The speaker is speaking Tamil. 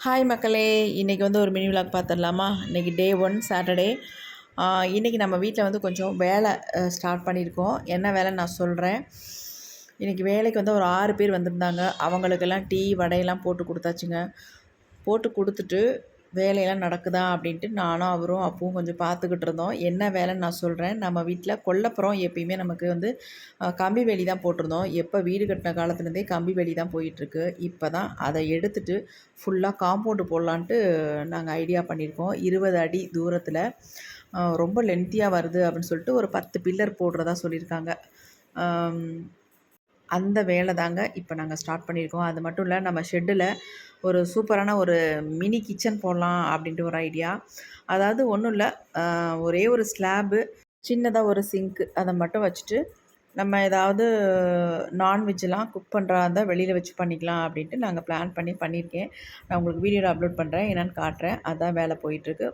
ஹாய் மக்களே, இன்றைக்கி வந்து ஒரு மினி விலாக் பார்த்துடலாமா? இன்றைக்கி டே 1 சாட்டர்டே. இன்றைக்கி நம்ம வீட்டில் வந்து கொஞ்சம் வேலை ஸ்டார்ட் பண்ணியிருக்கோம். என்ன வேலைன்னு நான் சொல்கிறேன். இன்றைக்கி வேலைக்கு வந்து ஒரு 6 பேர் வந்திருந்தாங்க. அவங்களுக்கெல்லாம் டீ வடையெல்லாம் போட்டு கொடுத்தாச்சுங்க. போட்டு கொடுத்துட்டு வேலையெல்லாம் நடக்குதா அப்படின்ட்டு நானும் அவரும் அப்பவும் கொஞ்சம் பார்த்துக்கிட்டு இருந்தோம். என்ன வேலைன்னு நான் சொல்கிறேன். நம்ம வீட்டில் கொல்லைப்புறம் எப்பயுமே நமக்கு வந்து கம்பி வேலி தான் போட்டிருந்தோம். எப்போ வீடு கட்டின காலத்துலேருந்தே கம்பி வேலி தான் போயிட்டுருக்கு. இப்போ தான் அதை எடுத்துட்டு ஃபுல்லாக காம்பவுண்டு போடலான்ட்டு நாங்கள் ஐடியா பண்ணியிருக்கோம். 20 அடி தூரத்தில் ரொம்ப லென்த்தியாக வருது அப்படின்னு சொல்லிட்டு ஒரு 10 பில்லர் போடுறதா சொல்லியிருக்காங்க. அந்த வேலை தாங்க இப்போ நாங்கள் ஸ்டார்ட் பண்ணியிருக்கோம். அது மட்டும் இல்லை, நம்ம ஷெட்டில் ஒரு சூப்பரான ஒரு மினி கிச்சன் போடலாம் அப்படின்ட்டு ஒரு ஐடியா. அதாவது ஒன்றும் இல்லை, ஒரே ஒரு ஸ்லாபு, சின்னதாக ஒரு சிங்க்கு அதை மட்டும் வச்சுட்டு நம்ம ஏதாவது நான்வெஜ்ஜெலாம் குக் பண்ணுறதா இருந்தால் வெளியில் வச்சு பண்ணிக்கலாம் அப்படின்ட்டு நாங்கள் பிளான் பண்ணியிருக்கேன். நான் உங்களுக்கு வீடியோவில் அப்லோட் பண்ணுறேன், என்னென்னு காட்டுறேன். அதுதான் வேலை போயிட்டுருக்கு.